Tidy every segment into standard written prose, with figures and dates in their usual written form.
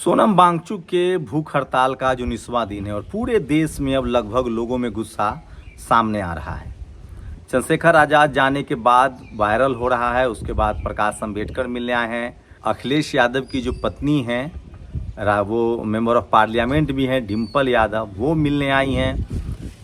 सोनम वांगचुक के भूख हड़ताल का जो 19वां दिन है और पूरे देश में अब लगभग लोगों में गुस्सा सामने आ रहा है। चंद्रशेखर आज़ाद जाने के बाद वायरल हो रहा है, उसके बाद प्रकाश अम्बेडकर मिलने आए हैं। अखिलेश यादव की जो पत्नी हैं, वो मेंबर ऑफ पार्लियामेंट भी हैं, डिम्पल यादव, वो मिलने आई हैं।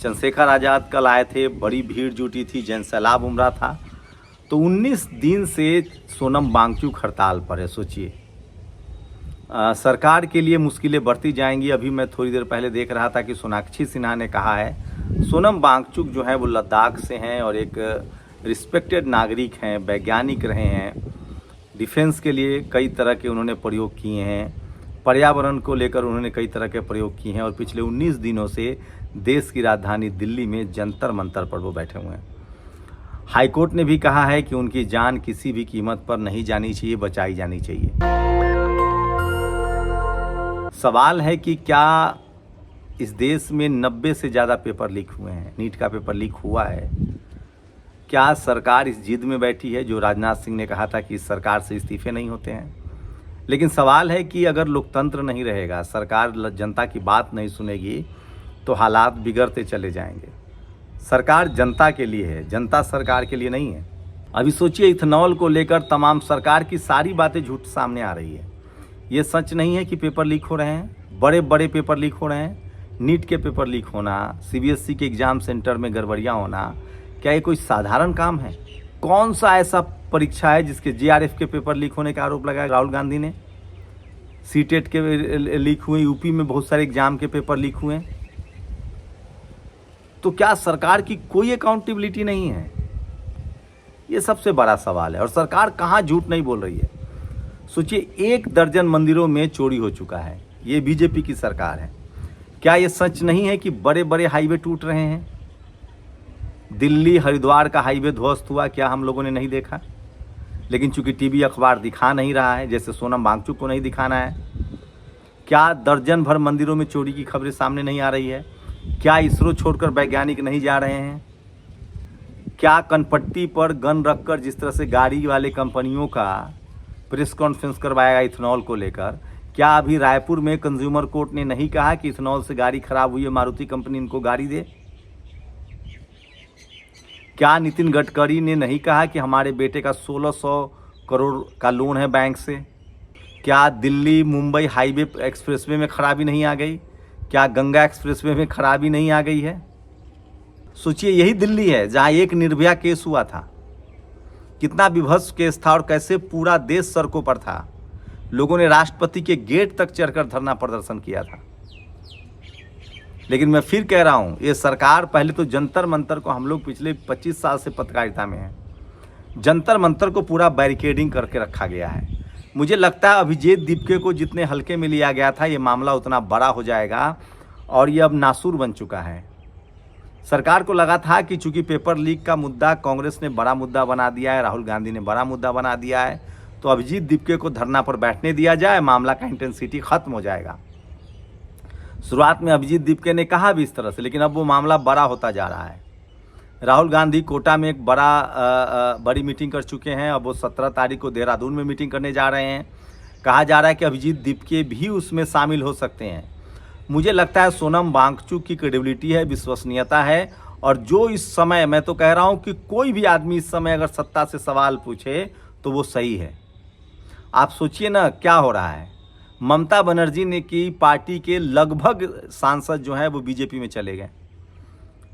चंद्रशेखर आज़ाद कल आए थे, बड़ी भीड़ जुटी थी, जन सैलाब उमड़ा था। तो 19 दिन से सोनम वांगचुक हड़ताल पर है। सोचिए, सरकार के लिए मुश्किलें बढ़ती जाएंगी। अभी मैं थोड़ी देर पहले देख रहा था कि सोनाक्षी सिन्हा ने कहा है सोनम वांगचुक जो है वो लद्दाख से हैं और एक रिस्पेक्टेड नागरिक हैं, वैज्ञानिक रहे हैं, डिफेंस के लिए कई तरह के उन्होंने प्रयोग किए हैं, पर्यावरण को लेकर उन्होंने कई तरह के प्रयोग किए हैं और पिछले 19 दिनों से देश की राजधानी दिल्ली में जंतर मंतर पर वो बैठे हुए हैं। हाईकोर्ट ने भी कहा है कि उनकी जान किसी भी कीमत पर नहीं जानी चाहिए, बचाई जानी चाहिए। सवाल है कि क्या इस देश में 90 से ज़्यादा पेपर लीक हुए हैं, नीट का पेपर लीक हुआ है। क्या सरकार इस जिद में बैठी है जो राजनाथ सिंह ने कहा था कि इस सरकार से इस्तीफे नहीं होते हैं। लेकिन सवाल है कि अगर लोकतंत्र नहीं रहेगा, सरकार जनता की बात नहीं सुनेगी, तो हालात बिगड़ते चले जाएंगे। सरकार जनता के लिए है, जनता सरकार के लिए नहीं है। अभी सोचिए, इथेनॉल को लेकर तमाम सरकार की सारी बातें झूठ सामने आ रही है। ये सच नहीं है कि पेपर लीक हो रहे हैं, बड़े बड़े पेपर लीक हो रहे हैं। नीट के पेपर लीक होना, सीबीएसई के एग्ज़ाम सेंटर में गड़बड़ियाँ होना, क्या ये कोई साधारण काम है? कौन सा ऐसा परीक्षा है जिसके जेआरएफ के पेपर लीक होने का आरोप लगाया राहुल गांधी ने? सीटेट के लीक हुए, यूपी में बहुत सारे एग्जाम के पेपर लीक हुए। तो क्या सरकार की कोई अकाउंटेबिलिटी नहीं है? ये सबसे बड़ा सवाल है। और सरकार कहाँ झूठ नहीं बोल रही है। सोचिए, 1 दर्जन मंदिरों में चोरी हो चुका है। ये बीजेपी की सरकार है। क्या ये सच नहीं है कि बड़े बड़े हाईवे टूट रहे हैं? दिल्ली हरिद्वार का हाईवे ध्वस्त हुआ, क्या हम लोगों ने नहीं देखा? लेकिन चूंकि टीवी अखबार दिखा नहीं रहा है, जैसे सोनम वांगचुक को नहीं दिखाना है। क्या दर्जन भर मंदिरों में चोरी की खबरें सामने नहीं आ रही है? क्या इसरो छोड़कर वैज्ञानिक नहीं जा रहे हैं? क्या कनपट्टी पर गन रखकर जिस तरह से गाड़ी वाले कंपनियों का प्रेस कॉन्फ्रेंस करवाएगा इथेनॉल को लेकर, क्या अभी रायपुर में कंज्यूमर कोर्ट ने नहीं कहा कि इथेनॉल से गाड़ी खराब हुई है, मारुति कंपनी इनको गाड़ी दे? क्या नितिन गडकरी ने नहीं कहा कि हमारे बेटे का 1600 करोड़ का लोन है बैंक से? क्या दिल्ली मुंबई हाईवे एक्सप्रेसवे में खराबी नहीं आ गई? क्या गंगा एक्सप्रेसवे में खराबी नहीं आ गई है? सोचिए, यही दिल्ली है जहां एक निर्भया केस हुआ था। कितना विभत्स केस था और कैसे पूरा देश सड़कों पर था। लोगों ने राष्ट्रपति के गेट तक चढ़कर धरना प्रदर्शन किया था। लेकिन मैं फिर कह रहा हूं, ये सरकार, पहले तो जंतर मंतर को, हम लोग पिछले 25 साल से पत्रकारिता में हैं, जंतर मंतर को पूरा बैरिकेडिंग करके रखा गया है। मुझे लगता है अभिजीत दीपके को जितने हल्के में लिया गया था, ये मामला उतना बड़ा हो जाएगा और ये अब नासूर बन चुका है। सरकार को लगा था कि चूंकि पेपर लीक का मुद्दा कांग्रेस ने बड़ा मुद्दा बना दिया है, राहुल गांधी ने बड़ा मुद्दा बना दिया है, तो अभिजीत दीपके को धरना पर बैठने दिया जाए, मामला का इंटेंसिटी खत्म हो जाएगा। शुरुआत में अभिजीत दीपके ने कहा भी इस तरह से, लेकिन अब वो मामला बड़ा होता जा रहा है। राहुल गांधी कोटा में एक बड़ी मीटिंग कर चुके हैं। अब वो 17 तारीख को देहरादून में मीटिंग करने जा रहे हैं। कहा जा रहा है कि अभिजीत दीपके भी उसमें शामिल हो सकते हैं। मुझे लगता है सोनम वांगचुक की क्रेडिबिलिटी है, विश्वसनीयता है, और जो इस समय, मैं तो कह रहा हूं कि कोई भी आदमी इस समय अगर सत्ता से सवाल पूछे तो वो सही है। आप सोचिए ना क्या हो रहा है। ममता बनर्जी ने की पार्टी के लगभग सांसद जो हैं वो बीजेपी में चले गए।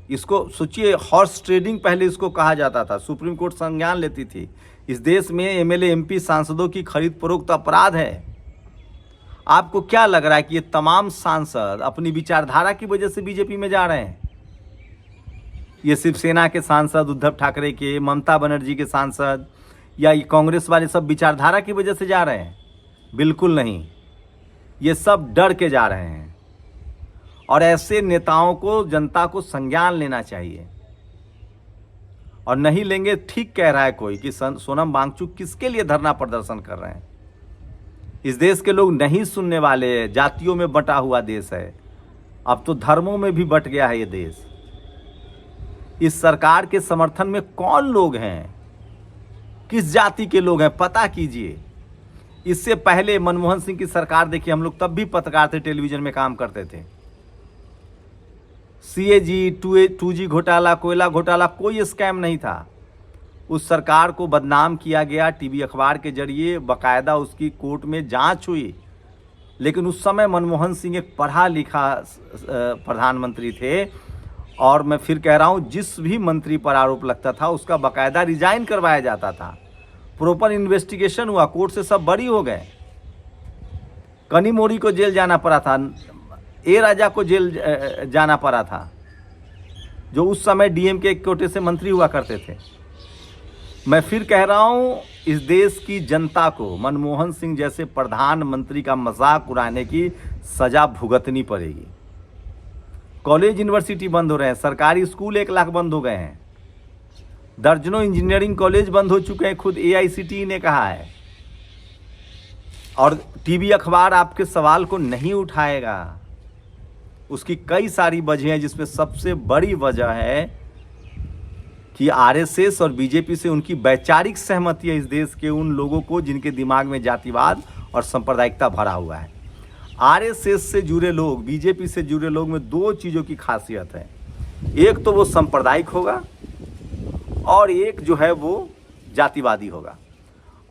इसको सोचिए, हॉर्स ट्रेडिंग पहले इसको कहा जाता था, सुप्रीम कोर्ट संज्ञान लेती थी। इस देश में एमएलए एमपी सांसदों की खरीद फरोख्त अपराध है। आपको क्या लग रहा है कि ये तमाम सांसद अपनी विचारधारा की वजह से बीजेपी में जा रहे हैं? ये शिवसेना के सांसद, उद्धव ठाकरे के, ममता बनर्जी के सांसद, या ये कांग्रेस वाले सब विचारधारा की वजह से जा रहे हैं? बिल्कुल नहीं, ये सब डर के जा रहे हैं। और ऐसे नेताओं को, जनता को संज्ञान लेना चाहिए, और नहीं लेंगे। ठीक कह रहा है कोई कि सोनम वांगचुक किसके लिए धरना प्रदर्शन कर रहे हैं। इस देश के लोग नहीं सुनने वाले हैं। जातियों में बंटा हुआ देश है, अब तो धर्मों में भी बंट गया है ये देश। इस सरकार के समर्थन में कौन लोग हैं, किस जाति के लोग हैं, पता कीजिए। इससे पहले मनमोहन सिंह की सरकार देखिए, हम लोग तब भी पत्रकार थे, टेलीविजन में काम करते थे। CAG 2G घोटाला, कोयला घोटाला, कोई स्कैम नहीं था। उस सरकार को बदनाम किया गया, टीवी अखबार के जरिए बाकायदा उसकी कोर्ट में जांच हुई। लेकिन उस समय मनमोहन सिंह एक पढ़ा लिखा प्रधानमंत्री थे, और मैं फिर कह रहा हूँ, जिस भी मंत्री पर आरोप लगता था उसका बाकायदा रिजाइन करवाया जाता था। प्रॉपर इन्वेस्टिगेशन हुआ, कोर्ट से सब बरी हो गए। कनीमोड़ी को जेल जाना पड़ा था, ए राजा को जेल जाना पड़ा था, जो उस समय DMK कोटे से मंत्री हुआ करते थे। मैं फिर कह रहा हूँ, इस देश की जनता को मनमोहन सिंह जैसे प्रधानमंत्री का मजाक उड़ाने की सजा भुगतनी पड़ेगी। कॉलेज यूनिवर्सिटी बंद हो रहे हैं, सरकारी स्कूल 1 लाख बंद हो गए हैं, दर्जनों इंजीनियरिंग कॉलेज बंद हो चुके हैं, खुद AICTE ने कहा है। और टीवी अखबार आपके सवाल को नहीं उठाएगा। उसकी कई सारी वजह हैं, जिसमें सबसे बड़ी वजह है कि RSS और BJP से उनकी वैचारिक सहमति है इस देश के उन लोगों को जिनके दिमाग में जातिवाद और सांप्रदायिकता भरा हुआ है। RSS से जुड़े लोग, BJP से जुड़े लोग में 2 चीज़ों की खासियत है। एक तो वो सांप्रदायिक होगा, और एक जो है वो जातिवादी होगा।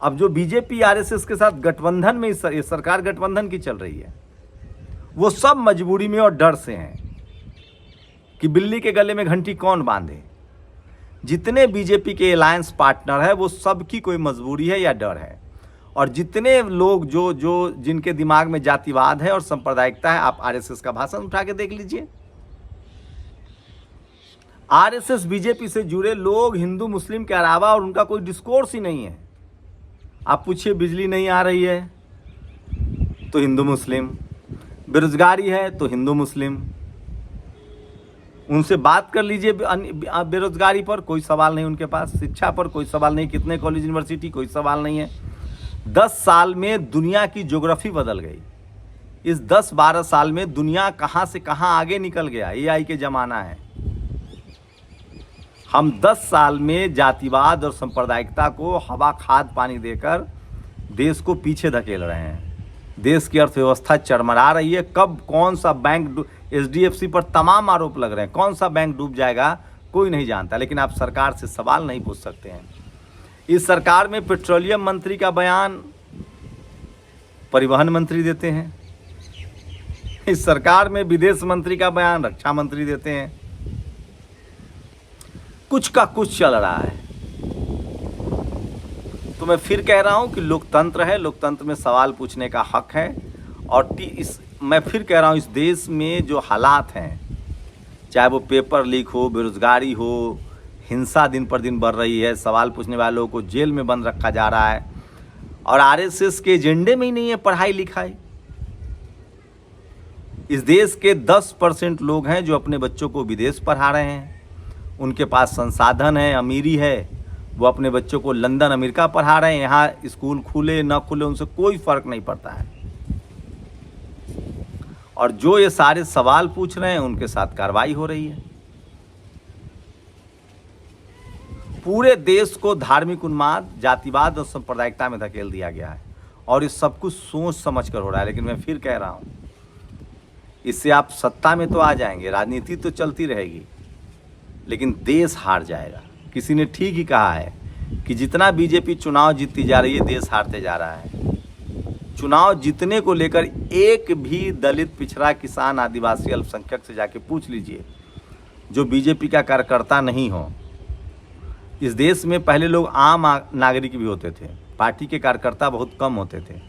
अब जो BJP RSS के साथ गठबंधन में, ये सरकार गठबंधन की चल रही है, वो सब मजबूरी में और डर से हैं कि बिल्ली के गले में घंटी कौन बांधे। जितने BJP के अलायंस पार्टनर है, वो सबकी कोई मजबूरी है या डर है। और जितने लोग जो जिनके दिमाग में जातिवाद है और सांप्रदायिकता है, आप RSS का भाषण उठा के देख लीजिए। RSS BJP से जुड़े लोग हिंदू मुस्लिम के अलावा और उनका कोई डिस्कोर्स ही नहीं है। आप पूछिए, बिजली नहीं आ रही है तो हिंदू मुस्लिम, बेरोजगारी है तो हिंदू मुस्लिम। उनसे बात कर लीजिए बेरोजगारी पर, कोई सवाल नहीं उनके पास। शिक्षा पर कोई सवाल नहीं, कितने कॉलेज यूनिवर्सिटी, कोई सवाल नहीं है। 10 साल में दुनिया की ज्योग्राफी बदल गई। इस 10-12 साल में दुनिया कहाँ से कहाँ आगे निकल गया। AI के ज़माना है। हम 10 साल में जातिवाद और सांप्रदायिकता को हवा खाद पानी देकर देश को पीछे धकेल रहे हैं। देश की अर्थव्यवस्था चरमरा रही है। कब कौन सा बैंक, SDFC पर तमाम आरोप लग रहे हैं, कौन सा बैंक डूब जाएगा कोई नहीं जानता। लेकिन आप सरकार से सवाल नहीं पूछ सकते हैं। इस सरकार में पेट्रोलियम मंत्री का बयान परिवहन मंत्री देते हैं। इस सरकार में विदेश मंत्री का बयान रक्षा मंत्री देते हैं। कुछ का कुछ चल रहा है। तो मैं फिर कह रहा हूं कि लोकतंत्र है, लोकतंत्र में सवाल पूछने का हक है। और मैं फिर कह रहा हूं, इस देश में जो हालात हैं, चाहे वो पेपर लीक हो, बेरोजगारी हो, हिंसा दिन पर दिन बढ़ रही है, सवाल पूछने वालों को जेल में बंद रखा जा रहा है, और RSS के एजेंडे में ही नहीं है पढ़ाई लिखाई। इस देश के 10% लोग हैं जो अपने बच्चों को विदेश पढ़ा रहे हैं। उनके पास संसाधन है, अमीरी है, वो अपने बच्चों को लंदन अमेरिका पढ़ा रहे हैं। यहाँ स्कूल खुले न खुले उनसे कोई फर्क नहीं पड़ता है। और जो ये सारे सवाल पूछ रहे हैं उनके साथ कार्रवाई हो रही है। पूरे देश को धार्मिक उन्माद, जातिवाद और सांप्रदायिकता में धकेल दिया गया है, और ये सब कुछ सोच समझ कर हो रहा है। लेकिन मैं फिर कह रहा हूँ, इससे आप सत्ता में तो आ जाएंगे, राजनीति तो चलती रहेगी, लेकिन देश हार जाएगा। किसी ने ठीक ही कहा है कि जितना BJP चुनाव जीतती जा रही है, देश हारते जा रहा है। चुनाव जीतने को लेकर एक भी दलित, पिछड़ा, किसान, आदिवासी, अल्पसंख्यक से जाके पूछ लीजिए जो BJP का कार्यकर्ता नहीं हो। इस देश में पहले लोग आम नागरिक भी होते थे, पार्टी के कार्यकर्ता बहुत कम होते थे।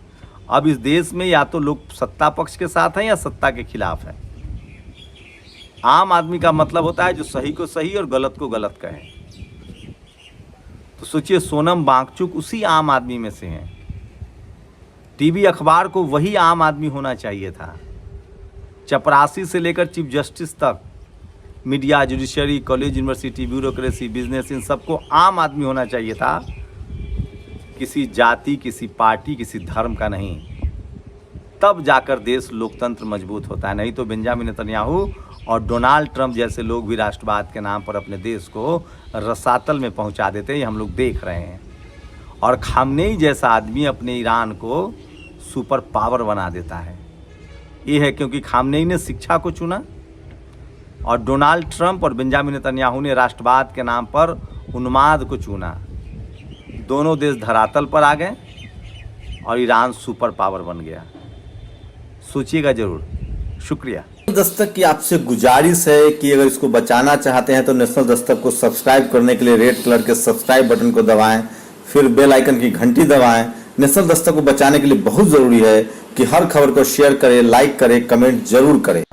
अब इस देश में या तो लोग सत्ता पक्ष के साथ हैं या सत्ता के खिलाफ हैं। आम आदमी का मतलब होता है जो सही को सही और गलत को गलत कहे। तो सोचिए, सोनम वांगचुक उसी आम आदमी में से हैं। टीवी अखबार को वही आम आदमी होना चाहिए था। चपरासी से लेकर चीफ जस्टिस तक, media, judiciary, college, university, bureaucracy, business, इन सबको आम आदमी होना चाहिए था, किसी जाति, किसी पार्टी, किसी धर्म का नहीं। तब जाकर देश लोकतंत्र मजबूत होता है। नहीं तो बेंजामिन नेतन्याहू और डोनाल्ड ट्रंप जैसे लोग भी राष्ट्रवाद के नाम पर अपने देश को रसातल में पहुंचा देते हैं। हम लोग देख रहे हैं। और खामनेई जैसा आदमी अपने ईरान को सुपर पावर बना देता है। ये है क्योंकि खामनेई ने शिक्षा को चुना और डोनाल्ड ट्रंप और बेंजामिन नेतन्याहू ने राष्ट्रवाद के नाम पर उन्माद को चुना। दोनों देश धरातल पर आ गए और ईरान सुपर पावर बन गया। सोचिएगा जरूर। शुक्रिया। दस्तक की आपसे गुजारिश है कि अगर इसको बचाना चाहते हैं तो नेशनल दस्तक को सब्सक्राइब करने के लिए रेड कलर के सब्सक्राइब बटन को दबाएं, फिर बेल आइकन की घंटी दबाएं। नेशनल दस्तक को बचाने के लिए बहुत जरूरी है कि हर खबर को शेयर करें, लाइक करें, कमेंट जरूर करें।